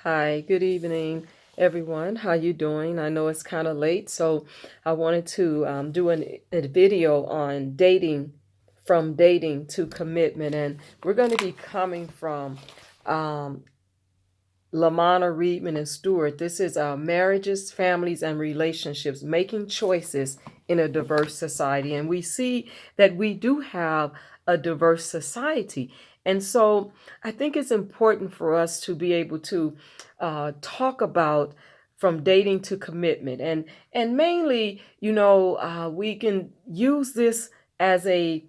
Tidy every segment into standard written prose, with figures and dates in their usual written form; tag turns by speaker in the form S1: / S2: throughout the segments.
S1: Hi, good evening, everyone. How you doing? I know it's kind of late, so I wanted to do a video on dating, from dating to commitment, and we're going to be coming from um, Lamanna, Riedmann, and Stewart. This is marriages, families, and relationships, making choices in a diverse society. And we see that we do have a diverse society. And so I think it's important for us to be able to talk about from dating to commitment. And mainly, we can use this as a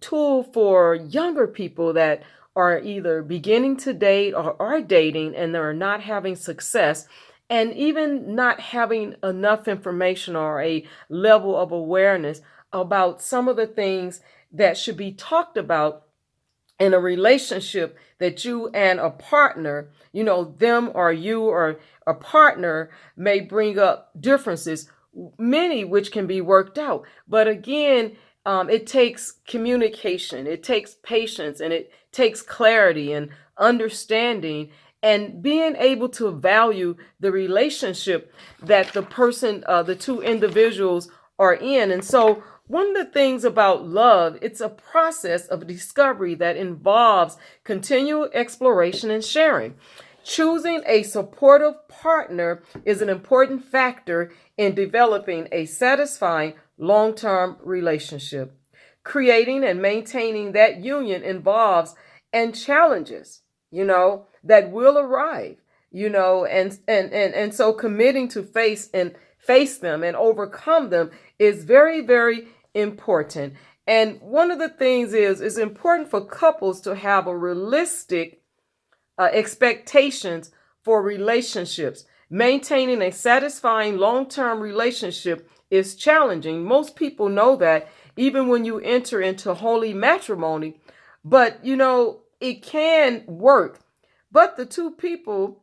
S1: tool for younger people that are either beginning to date or are dating and they're not having success and even not having enough information or a level of awareness about some of the things that should be talked about in a relationship, that you and a partner, them or you or a partner may bring up differences, many which can be worked out. But again, it takes communication, it takes patience, and it takes clarity and understanding and being able to value the relationship that the two individuals are in. And so one of the things about love, it's a process of discovery that involves continual exploration and sharing. Choosing a supportive partner is an important factor in developing a satisfying long-term relationship. Creating and maintaining that union involves and challenges, that will arrive, and so committing to face them and overcome them is very, very important. And one of the things is it's important for couples to have a realistic expectations for relationships. Maintaining a satisfying long-term relationship is challenging. Most people know that even when you enter into holy matrimony, but it can work. But the two people,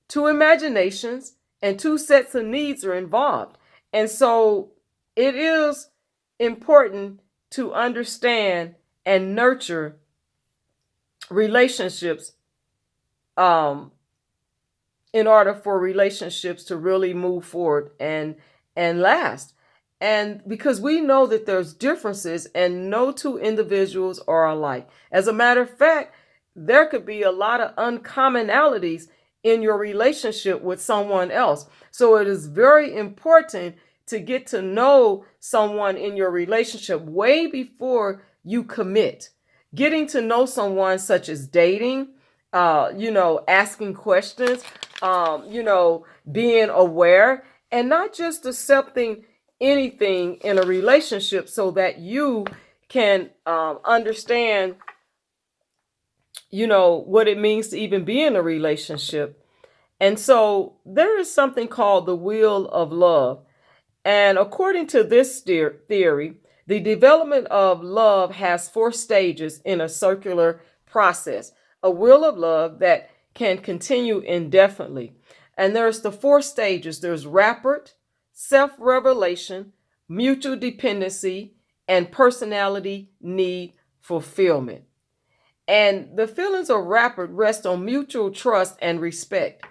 S1: two imaginations, and two sets of needs are involved. And so it is important to understand and nurture relationships um, in order for relationships to really move forward and last. And because we know that there's differences and no two individuals are alike. As a matter of fact, there could be a lot of uncommonalities in your relationship with someone else. So it is very important to get to know someone in your relationship way before you commit. Getting to know someone, such as dating, asking questions, being aware, and not just accepting anything in a relationship so that you can understand, what it means to even be in a relationship. And so there is something called the wheel of love. And according to this theory, the development of love has four stages in a circular process, a wheel of love that can continue indefinitely. And there's the four stages. There's rapid, self-revelation, mutual dependency, and personality need fulfillment. And the feelings of rapid rest on mutual trust and respect.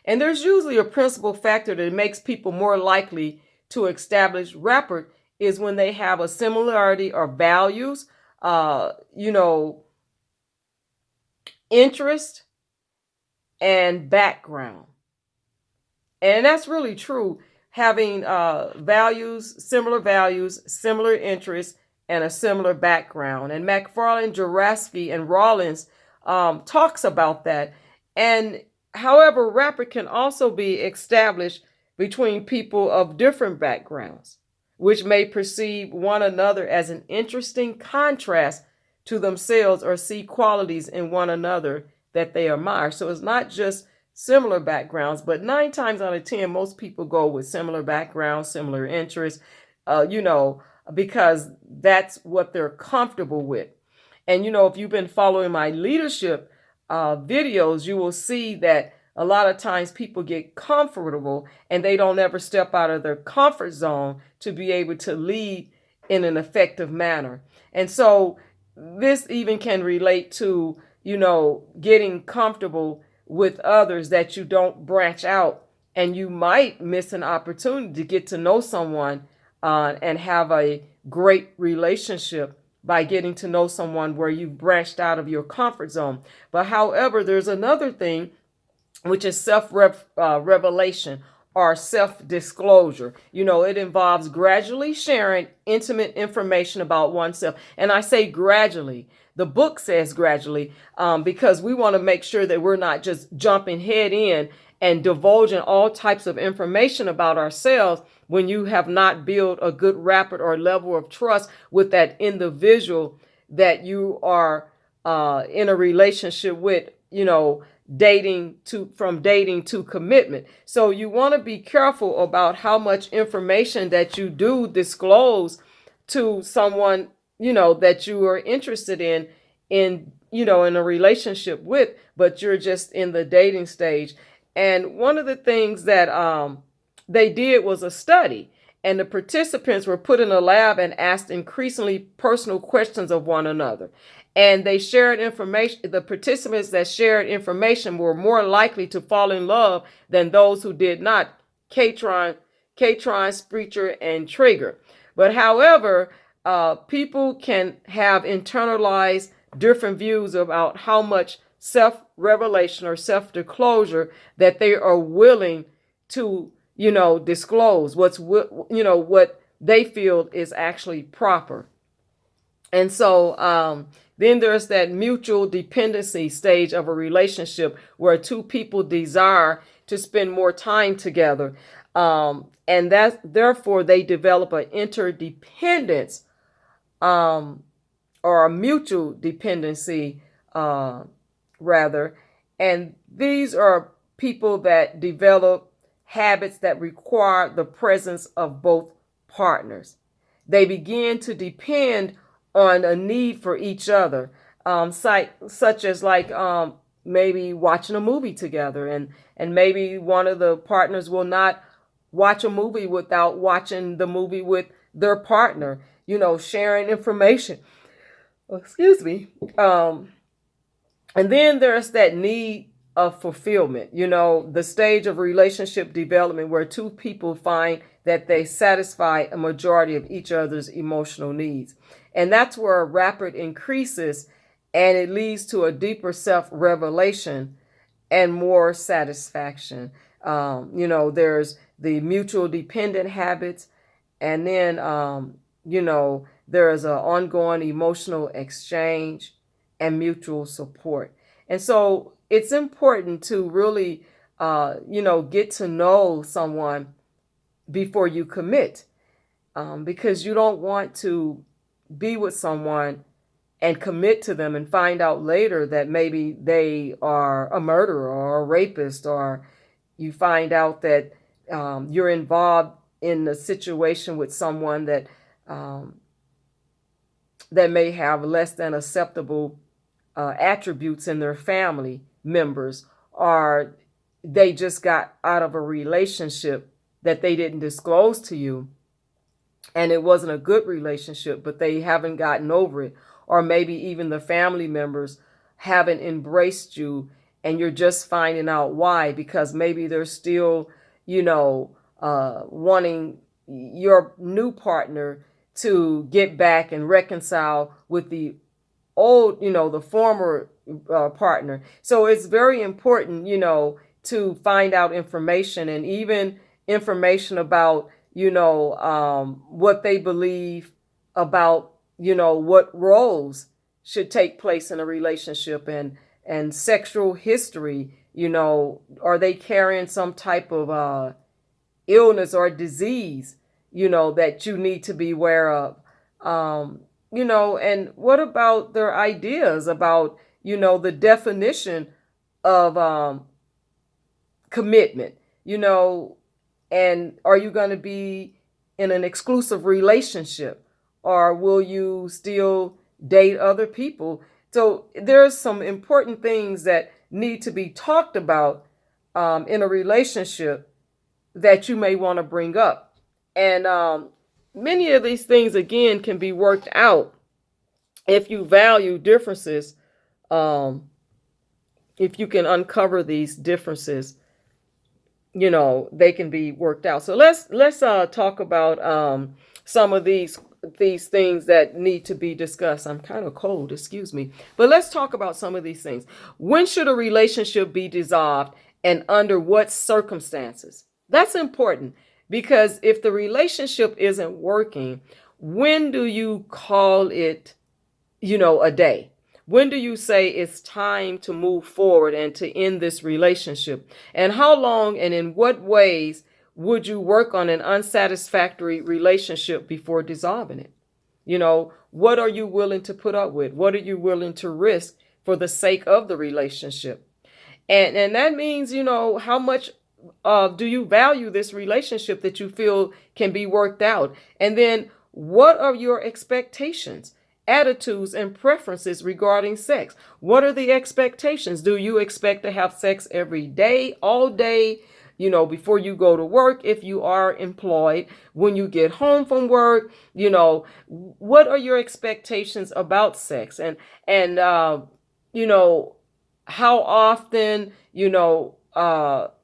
S1: And there's usually a principal factor that makes people more likely to establish rapid is when they have a similarity of values, interest, and background. And that's really true. Having values, similar interests, and a similar background. And McFarlane, Juraski, and Rawlins talks about that. And however, rapid can also be established between people of different backgrounds, which may perceive one another as an interesting contrast to themselves or see qualities in one another that they admire. So it's not just similar backgrounds, but 9 times out of 10, most people go with similar backgrounds, similar interests, because that's what they're comfortable with. And, if you've been following my leadership videos, you will see that a lot of times people get comfortable and they don't ever step out of their comfort zone to be able to lead in an effective manner. And so this even can relate to, getting comfortable with others that you don't branch out, and you might miss an opportunity to get to know someone and have a great relationship by getting to know someone where you've branched out of your comfort zone. But however, there's another thing, which is self-revelation or self-disclosure. It involves gradually sharing intimate information about oneself. And I say gradually. The book says gradually because we want to make sure that we're not just jumping head in and divulging all types of information about ourselves when you have not built a good rapport or level of trust with that individual that you are in a relationship with, from dating to commitment. So you want to be careful about how much information that you do disclose to someone, that you are interested in a relationship with, but you're just in the dating stage. And one of the things that they did was a study, and the participants were put in a lab and asked increasingly personal questions of one another. And they shared information. The participants that shared information were more likely to fall in love than those who did not. Catron, Spreacher, and Traeger. But however, people can have internalized different views about how much self-revelation or self-disclosure that they are willing to, disclose what they feel is actually proper. And so then there's that mutual dependency stage of a relationship where two people desire to spend more time together. And that therefore they develop an interdependence or a mutual dependency rather. And these are people that develop habits that require the presence of both partners. They begin to depend on a need for each other, such as like maybe watching a movie together, and maybe one of the partners will not watch a movie without watching the movie with their partner, sharing information. Excuse me. And then there's that need of fulfillment, the stage of relationship development where two people find that they satisfy a majority of each other's emotional needs. And that's where a rapid increases, and it leads to a deeper self-revelation and more satisfaction. There's the mutual dependent habits, and then, there is an ongoing emotional exchange and mutual support. And so it's important to really, get to know someone before you commit, because you don't want to be with someone and commit to them and find out later that maybe they are a murderer or a rapist, or you find out that you're involved in a situation with someone that that may have less than acceptable attributes in their family members, or they just got out of a relationship that they didn't disclose to you, and it wasn't a good relationship, but they haven't gotten over it. Or maybe even the family members haven't embraced you, and you're just finding out why, because maybe they're still, wanting your new partner to get back and reconcile with the old, the former partner. So it's very important, to find out information, and even information about, what they believe about, what roles should take place in a relationship, and sexual history, are they carrying some type of illness or disease, that you need to be aware of. And what about their ideas about, the definition of commitment, and are you going to be in an exclusive relationship, or will you still date other people? So there's some important things that need to be talked about in a relationship that you may want to bring up. And many of these things, again, can be worked out if you value differences, if you can uncover these differences, they can be worked out. So let's talk about some of these things that need to be discussed. I'm kind of cold, excuse me. But let's talk about some of these things. When should a relationship be dissolved and under what circumstances? That's important, because if the relationship isn't working, when do you call it, a day? When do you say it's time to move forward and to end this relationship? And how long and in what ways would you work on an unsatisfactory relationship before dissolving it? What are you willing to put up with? What are you willing to risk for the sake of the relationship? And that means, how much do you value this relationship that you feel can be worked out? And then what are your expectations, attitudes, and preferences regarding sex? What are the expectations? Do you expect to have sex every day, all day, before you go to work, if you are employed, when you get home from work? What are your expectations about sex? And how often,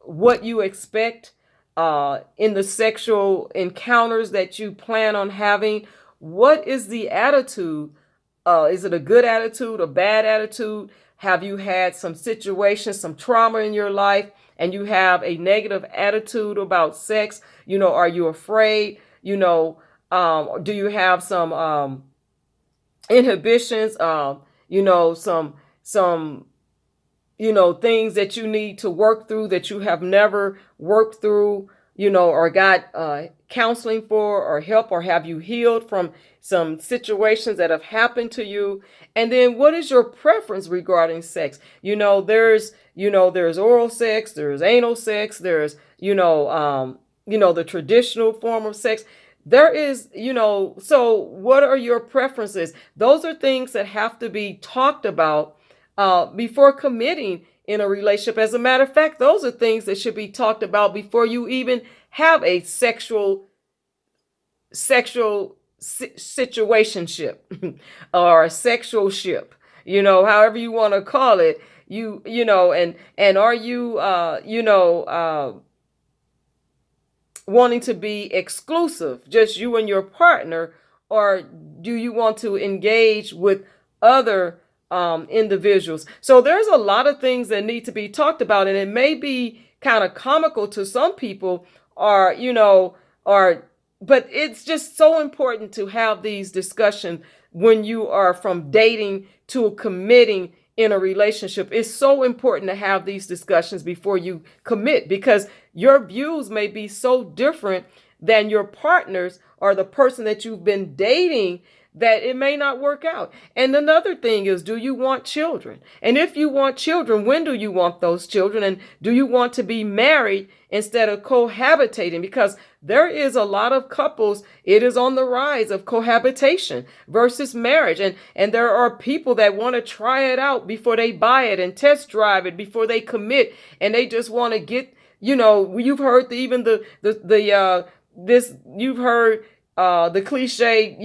S1: what you expect in the sexual encounters that you plan on having. What is the attitude? Is it a good attitude, a bad attitude? Have you had some situations, some trauma in your life, and you have a negative attitude about sex? Are you afraid? Do you have some inhibitions? Some things that you need to work through that you have never worked through, or got counseling for, or help, or have you healed from some situations that have happened to you? And then what is your preference regarding sex? There's oral sex, there's anal sex, there's, the traditional form of sex. There is, so what are your preferences? Those are things that have to be talked about before committing in a relationship. As a matter of fact, those are things that should be talked about before you even have a sexual situationship or a sexual ship, however you want to call it. And are you, wanting to be exclusive, just you and your partner, or do you want to engage with other individuals? So there's a lot of things that need to be talked about, and it may be kind of comical to some people, but it's just so important to have these discussions when you are from dating to committing in a relationship. It's so important to have these discussions before you commit, because your views may be so different than your partner's or the person that you've been dating, that it may not work out. And another thing is, do you want children? And if you want children, when do you want those children? And do you want to be married instead of cohabitating? Because there is a lot of couples, it is on the rise of cohabitation versus marriage. And there are people that want to try it out before they buy it and test drive it before they commit. And they just want to get, you've heard you've heard the cliche,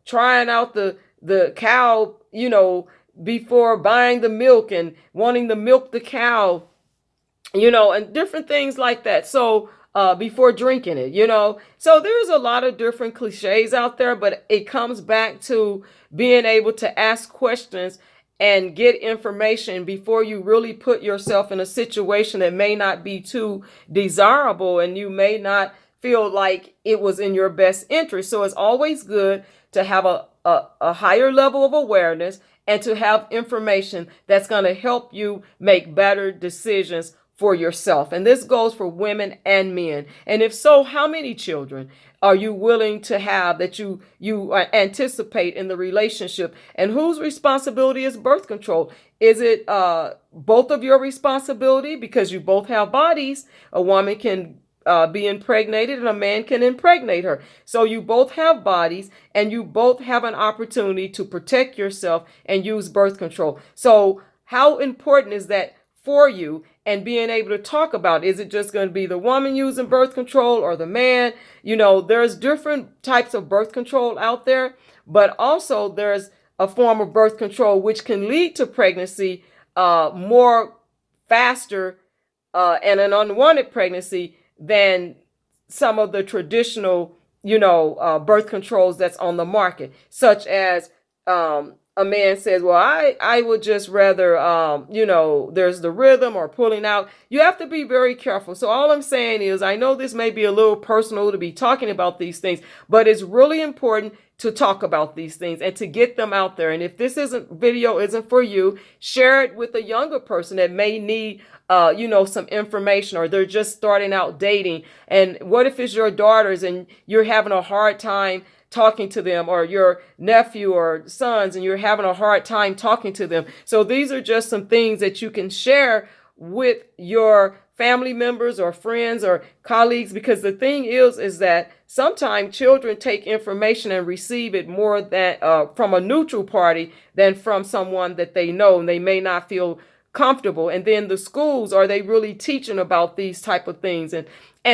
S1: trying out the cow, before buying the milk, and wanting to milk the cow, and different things like that. So before drinking it, so there's a lot of different cliches out there, but it comes back to being able to ask questions and get information before you really put yourself in a situation that may not be too desirable, and you may not feel like it was in your best interest. So it's always good to have a higher level of awareness and to have information that's going to help you make better decisions for yourself. And this goes for women and men. And if so, how many children are you willing to have that you anticipate in the relationship? And whose responsibility is birth control? Is it both of your responsibility, because you both have bodies? A woman can be impregnated and a man can impregnate her. So you both have bodies, and you both have an opportunity to protect yourself and use birth control. So how important is that for you? And being able to talk about, is it just going to be the woman using birth control or the man? There's different types of birth control out there, but also there's a form of birth control which can lead to pregnancy more faster and an unwanted pregnancy than some of the traditional, birth controls that's on the market, such as a man says, well, I would just rather, there's the rhythm or pulling out. You have to be very careful. So all I'm saying is, I know this may be a little personal to be talking about these things, but it's really important to talk about these things and to get them out there. And if this video isn't for you, share it with a younger person that may need some information, or they're just starting out dating. And what if it's your daughters and you're having a hard time talking to them, or your nephew or sons, and you're having a hard time talking to them? So these are just some things that you can share with your family members or friends or colleagues, because the thing is that sometimes children take information and receive it more than from a neutral party than from someone that they know, and they may not feel comfortable. And then the schools, are they really teaching about these type of things? And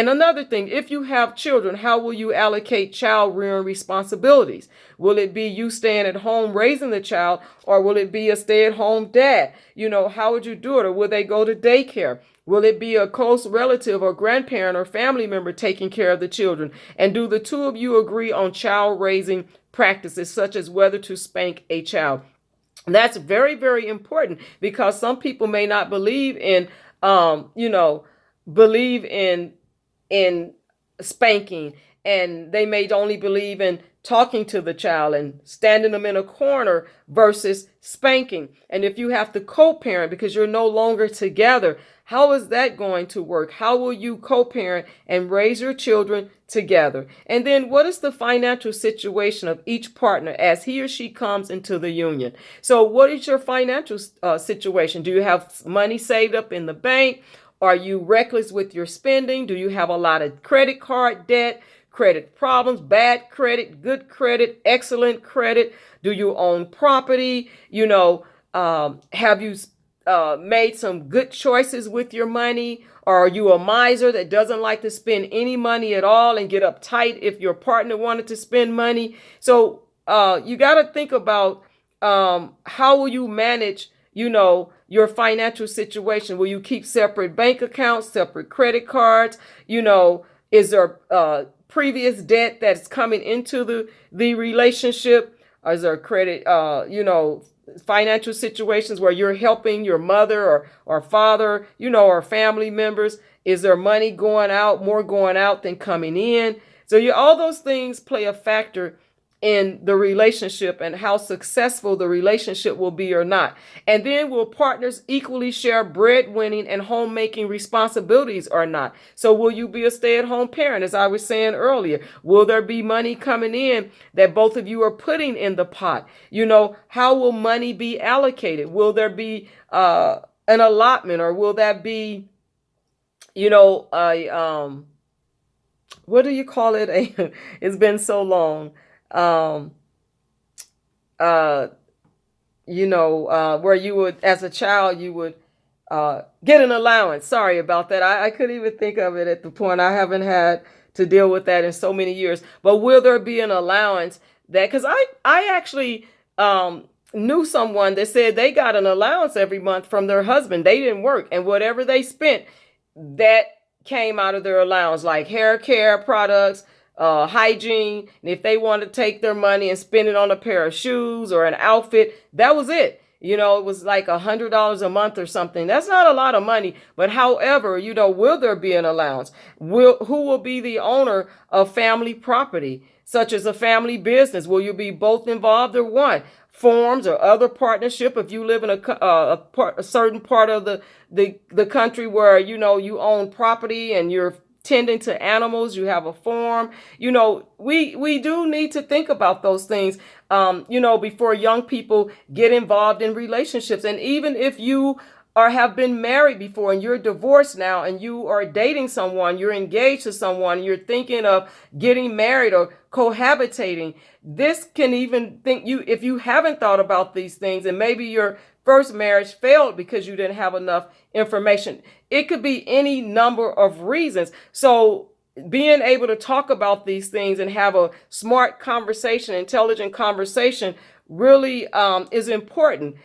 S1: another thing, if you have children, how will you allocate child rearing responsibilities? Will it be you staying at home raising the child, or will it be a stay-at-home dad? How would you do it? Or will they go to daycare? Will it be a close relative or grandparent or family member taking care of the children? And do the two of you agree on child raising practices, such as whether to spank a child? That's very, very important, because some people may not believe in, in spanking, and they may only believe in talking to the child and standing them in a corner versus spanking. And if you have to co-parent because you're no longer together, how is that going to work? How will you co-parent and raise your children together? And then what is the financial situation of each partner as he or she comes into the union? So what is your financial situation? Do you have money saved up in the bank? Are you reckless with your spending? Do you have a lot of credit card debt, credit problems, bad credit, good credit, excellent credit? Do you own property? Have you made some good choices with your money? Or are you a miser that doesn't like to spend any money at all and get uptight if your partner wanted to spend money? So you got to think about how will you manage, your financial situation. Will you keep separate bank accounts, separate credit cards? Is there previous debt that's coming into the relationship? Is there credit, financial situations where you're helping your mother or father, or family members? Is there money more going out than coming in? So all those things play a factor in the relationship and how successful the relationship will be or not. And then will partners equally share breadwinning and homemaking responsibilities or not? So will you be a stay-at-home parent, as I was saying earlier? Will there be money coming in that both of you are putting in the pot? How will money be allocated? Will there be an allotment, or will that be, what do you call it? It's been so long. Where you would, as a child, you would get an allowance. Sorry about that. I couldn't even think of it at the point. I haven't had to deal with that in so many years. But will there be an allowance that, because I actually knew someone that said they got an allowance every month from their husband. They didn't work, and whatever they spent, that came out of their allowance, like hair care products, hygiene. And if they want to take their money and spend it on a pair of shoes or an outfit, that was it. It was like $100 a month or something. That's not a lot of money. But however, will there be an allowance? Who will be the owner of family property, such as a family business? Will you be both involved or one? Forms or other partnership, if you live in a certain part of the country where, you own property and you're tending to animals, you have a farm, we do need to think about those things, before young people get involved in relationships. And even if you have been married before and you're divorced now and you are dating someone, you're engaged to someone, you're thinking of getting married or cohabitating, this can even if you haven't thought about these things, and maybe your first marriage failed because you didn't have enough information. It could be any number of reasons. So being able to talk about these things and have a smart conversation, intelligent conversation, really is important.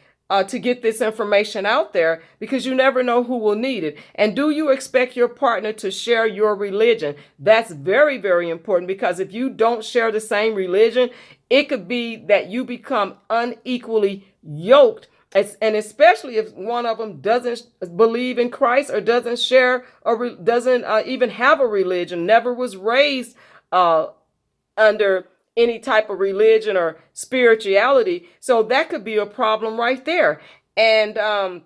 S1: to get this information out there, because you never know who will need it. And do you expect your partner to share your religion? That's very, very important, because if you don't share the same religion, it could be that you become unequally yoked. And especially if one of them doesn't believe in Christ, or doesn't share, or doesn't even have a religion, never was raised under any type of religion or spirituality. So that could be a problem right there. And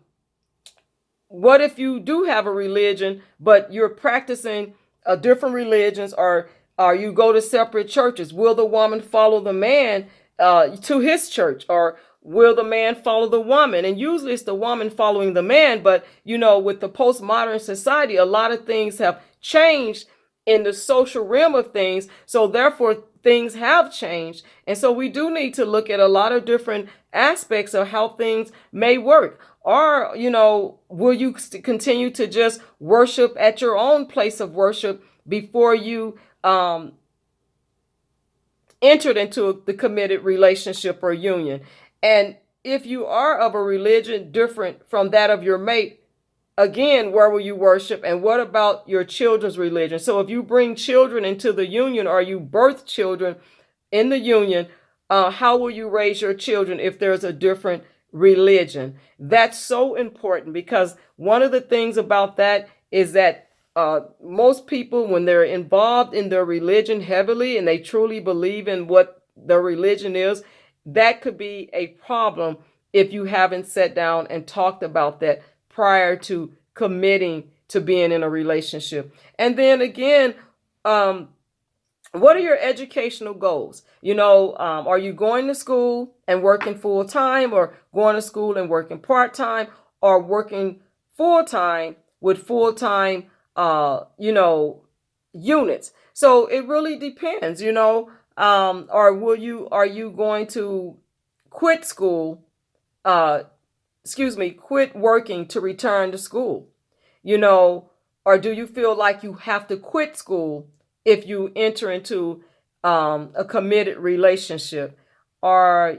S1: what if you do have a religion, but you're practicing different religions, or you go to separate churches? Will the woman follow the man to his church, or will the man follow the woman? And usually it's the woman following the man. But, with the postmodern society, a lot of things have changed in the social realm of things. So therefore, things have changed. And so we do need to look at a lot of different aspects of how things may work. Or, will you continue to just worship at your own place of worship before you entered into the committed relationship or union? And if you are of a religion different from that of your mate, again, where will you worship? And what about your children's religion? So if you bring children into the union, or you birth children in the union, how will you raise your children if there's a different religion? That's so important, because one of the things about that is that most people, when they're involved in their religion heavily and they truly believe in what their religion is, that could be a problem if you haven't sat down and talked about that prior to committing to being in a relationship. And then again, what are your educational goals? Are you going to school and working full time, or going to school and working part time, or working full time with full time, units? So it really depends, or are you going to quit school, quit working to return to school? Or do you feel like you have to quit school if you enter into a committed relationship? Or,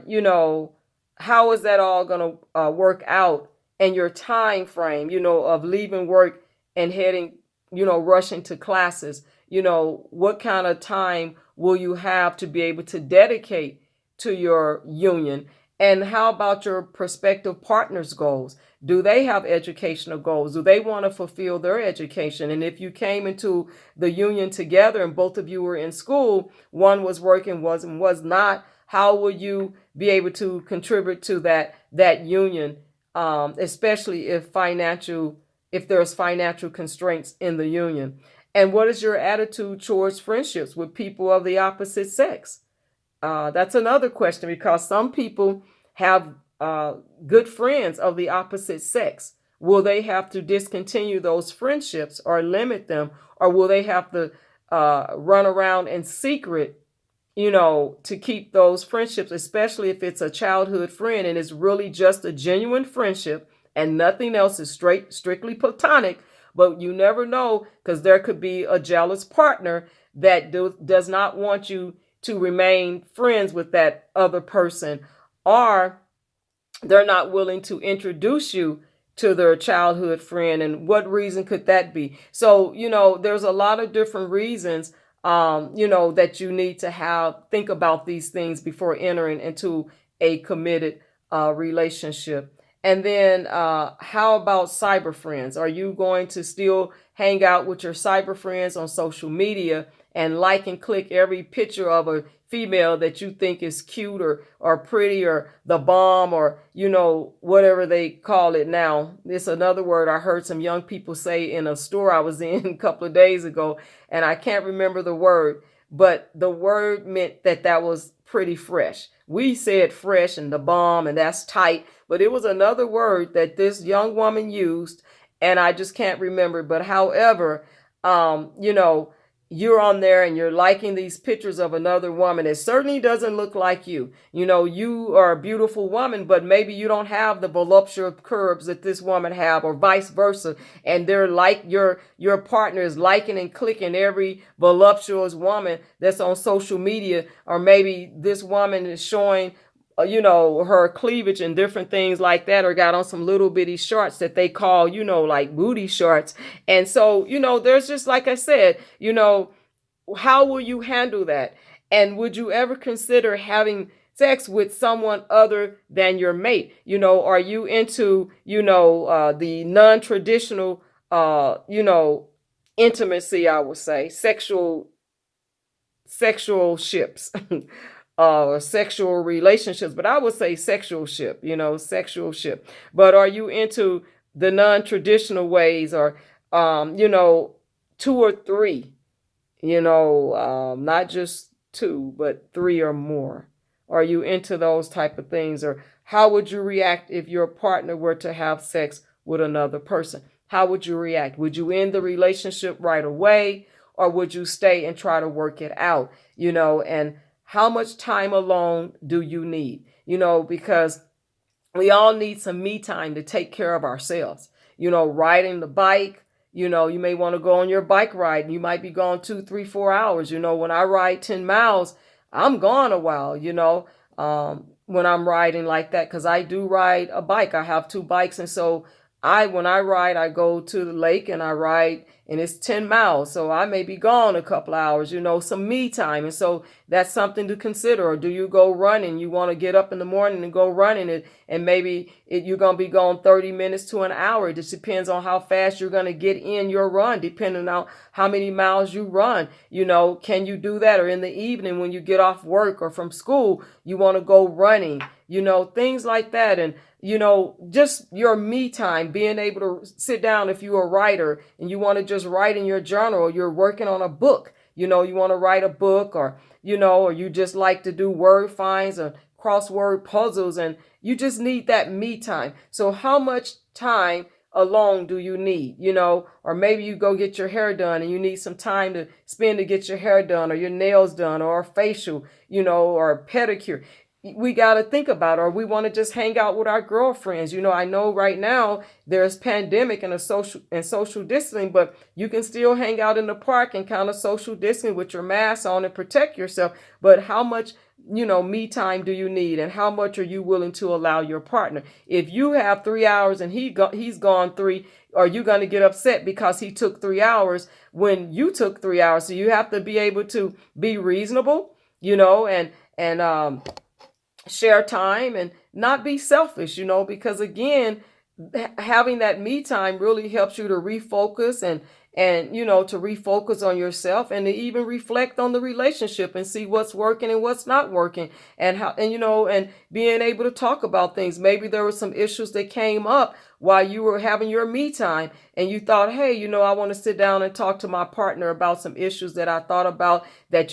S1: how is that all going to work out in your time frame, of leaving work and heading, rushing to classes? What kind of time will you have to be able to dedicate to your union? And how about your prospective partner's goals? Do they have educational goals? Do they want to fulfill their education? And if you came into the union together and both of you were in school, one was working, was not, how will you be able to contribute to that union, especially if there's financial constraints in the union? And what is your attitude towards friendships with people of the opposite sex? That's another question, because some people have good friends of the opposite sex. Will they have to discontinue those friendships or limit them? Or will they have to run around in secret, to keep those friendships, especially if it's a childhood friend and it's really just a genuine friendship and nothing else, is strictly platonic? But you never know, because there could be a jealous partner that does not want you to remain friends with that other person, or they're not willing to introduce you to their childhood friend. And what reason could that be? So, there's a lot of different reasons, that you need to think about these things before entering into a committed relationship. And then how about cyber friends? Are you going to still hang out with your cyber friends on social media and like and click every picture of a female that you think is cute or pretty, or the bomb, or, whatever they call it now? It's another word I heard some young people say in a store I was in a couple of days ago, and I can't remember the word, but the word meant that was pretty fresh. We said fresh and the bomb, and that's tight, but it was another word that this young woman used, and I just can't remember. But however, you're on there and you're liking these pictures of another woman. It certainly doesn't look like you. You are a beautiful woman, but maybe you don't have the voluptuous curves that this woman have, or vice versa. And they're like your partner is liking and clicking every voluptuous woman that's on social media. Or maybe this woman is showing her cleavage and different things like that, or got on some little bitty shorts that they call, like booty shorts. And so, there's just, like I said, how will you handle that? And would you ever consider having sex with someone other than your mate? Are you into, the non-traditional, intimacy, I would say, sexual ships, or sexual relationships, but I would say sexual ship, sexual ship. But are you into the non-traditional ways, or, two or three, not just two, but three or more? Are you into those type of things? Or how would you react if your partner were to have sex with another person? How would you react? Would you end the relationship right away, or would you stay and try to work it out? And how much time alone do you need? Because we all need some me time to take care of ourselves. Riding the bike, you may want to go on your bike ride, and you might be gone 2, 3, 4 hours. When I ride 10 miles, I'm gone a while, when I'm riding like that, because I do ride a bike. I have 2 bikes. And so when I ride, I go to the lake and I ride, and it's 10 miles. So I may be gone a couple of hours, some me time. And so that's something to consider. Or do you go running? You want to get up in the morning and go running, and maybe you're going to be gone 30 minutes to an hour. It just depends on how fast you're going to get in your run, depending on how many miles you run. Can you do that? Or in the evening when you get off work or from school, you want to go running, things like that. And just your me time, being able to sit down, if you're a writer and you want to just write in your journal, or you're working on a book, you want to write a book, or, or you just like to do word finds or crossword puzzles, and you just need that me time. So how much time alone do you need? Or maybe you go get your hair done and you need some time to spend to get your hair done, or your nails done, or a facial, or a pedicure. We got to think about, or we want to just hang out with our girlfriends. I know right now there's pandemic and social distancing, but you can still hang out in the park and kind of social distance with your mask on and protect yourself. But how much, me time do you need, and how much are you willing to allow your partner? If you have 3 hours and he's gone 3, are you going to get upset because he took 3 hours when you took 3 hours? So you have to be able to be reasonable, and share time and not be selfish, because again, having that me time really helps you to refocus and to refocus on yourself, and to even reflect on the relationship and see what's working and what's not working, and how, and being able to talk about things. Maybe there were some issues that came up while you were having your me time, and you thought, hey, I want to sit down and talk to my partner about some issues that I thought about that,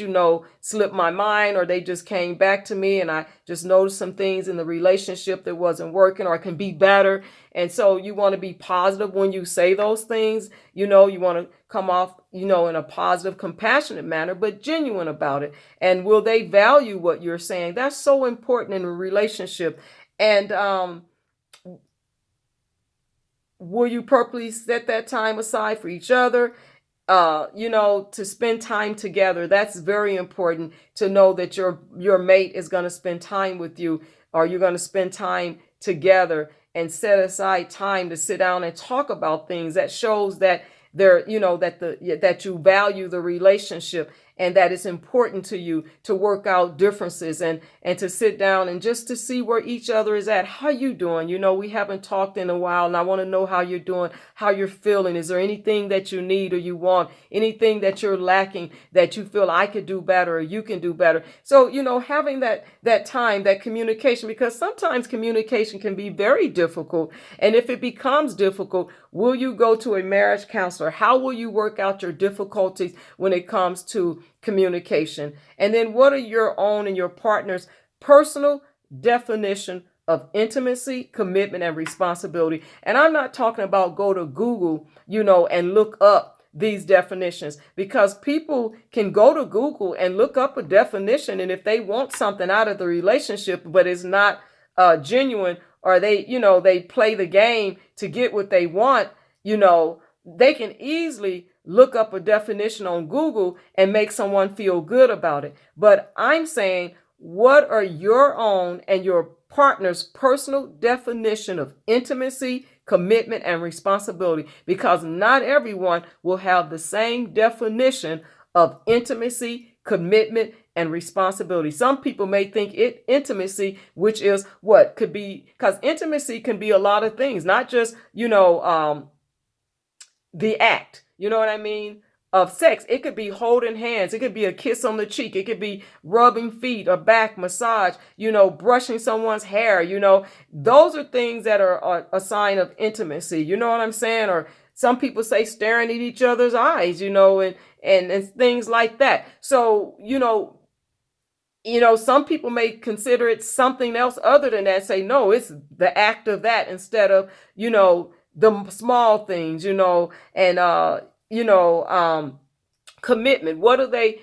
S1: slipped my mind, or they just came back to me, and I just noticed some things in the relationship that wasn't working or can be better. And so you want to be positive when you say those things. You want to come off, in a positive, compassionate manner, but genuine about it. And will they value what you're saying? That's so important in a relationship. And will you purposely set that time aside for each other? To spend time together. That's very important, to know that your mate is going to spend time with you, or you're going to spend time together, and set aside time to sit down and talk about things. That shows that that you value the relationship, and that it's important to you to work out differences, and to sit down and just to see where each other is at. How you doing? We haven't talked in a while, and I want to know how you're doing, how you're feeling. Is there anything that you need or you want, anything that you're lacking that you feel I could do better or you can do better? So, having that time, that communication, because sometimes communication can be very difficult. And if it becomes difficult, will you go to a marriage counselor? How will you work out your difficulties when it comes to communication? And then what are your own and your partner's personal definition of intimacy, commitment, and responsibility? And I'm not talking about go to Google, and look up these definitions, because people can go to Google and look up a definition. And if they want something out of the relationship, but it's not genuine, or they play the game to get what they want, they can easily look up a definition on Google and make someone feel good about it. But I'm saying, what are your own and your partner's personal definition of intimacy, commitment, and responsibility? Because not everyone will have the same definition of intimacy, commitment, and responsibility. Some people may think intimacy, which is what could be, because intimacy can be a lot of things, not just, the act, you know what I mean, of sex. It could be holding hands. It could be a kiss on the cheek. It could be rubbing feet or back massage, brushing someone's hair, those are things that are a sign of intimacy. You know what I'm saying? Or some people say staring at each other's eyes, and things like that. So, some people may consider it something else other than that, say, no, it's the act of that instead of, the small things, and, commitment. What are they,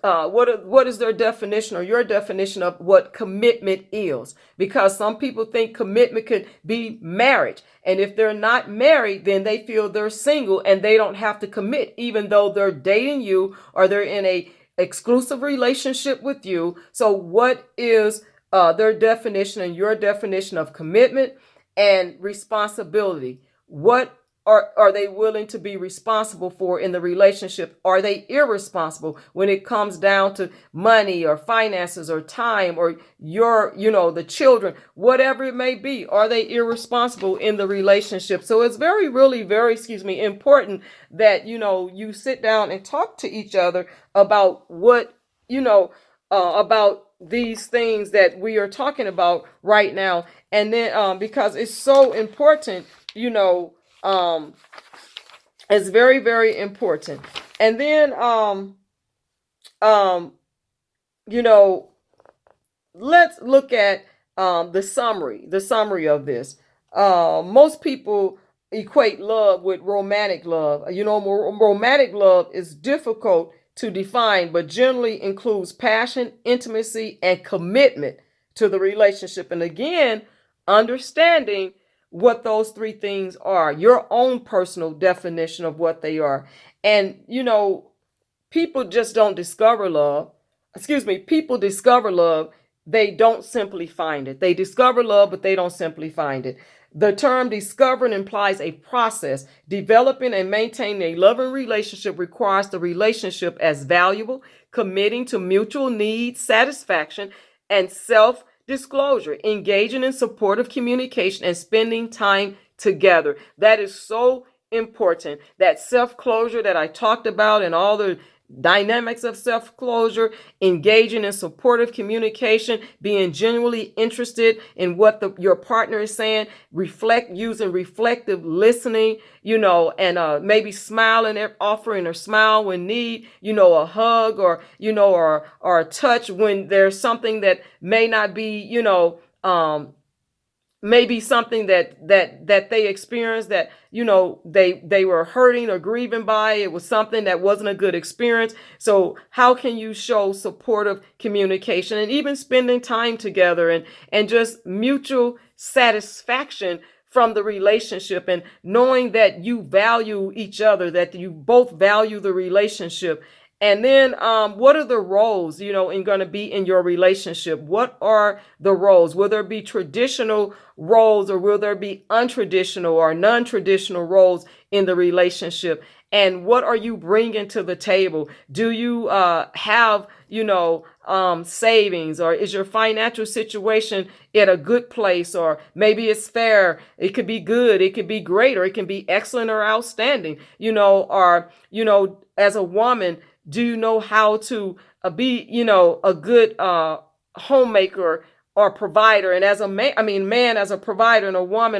S1: what is their definition or your definition of what commitment is? Because some people think commitment could be marriage. And if they're not married, then they feel they're single and they don't have to commit, even though they're dating you or they're in a exclusive relationship with you. So what is their definition and your definition of commitment and responsibility? What are they willing to be responsible for in the relationship? Are they irresponsible when it comes down to money or finances or time or the children, whatever it may be? Are they irresponsible in the relationship? So it's really very, important that, you sit down and talk to each other about what, about these things that we are talking about right now. And then, because it's so important, it's very, very important. And then, let's look at the summary of this. Most people equate love with romantic love. Romantic love is difficult to define, but generally includes passion, intimacy, and commitment to the relationship. And again, understanding what those three things are, your own personal definition of what they are. And, people just don't discover love. People discover love. They don't simply find it. They discover love, but they don't simply find it. The term discovering implies a process. Developing and maintaining a loving relationship requires the relationship as valuable, committing to mutual needs, satisfaction, and self-disclosure, engaging in supportive communication, and spending time together. That is so important. That self-closure that I talked about and all the dynamics of self-closure, engaging in supportive communication, being genuinely interested in what your partner is saying, using reflective listening, and maybe smiling, offering a smile when need, a hug or a touch when there's something that may not be, maybe something that they experienced that, they were hurting or grieving by. It was something that wasn't a good experience. So how can you show supportive communication and even spending time together and just mutual satisfaction from the relationship and knowing that you value each other, that you both value the relationship. And then what are the roles, going to be in your relationship? What are the roles? Will there be traditional roles or will there be untraditional or non-traditional roles in the relationship? And what are you bringing to the table? Do you have, savings, or is your financial situation at a good place? Or maybe it's fair. It could be good. It could be great, or it can be excellent or outstanding, or, as a woman, do you know how to be, a good homemaker or provider? And as a man as a provider, and a woman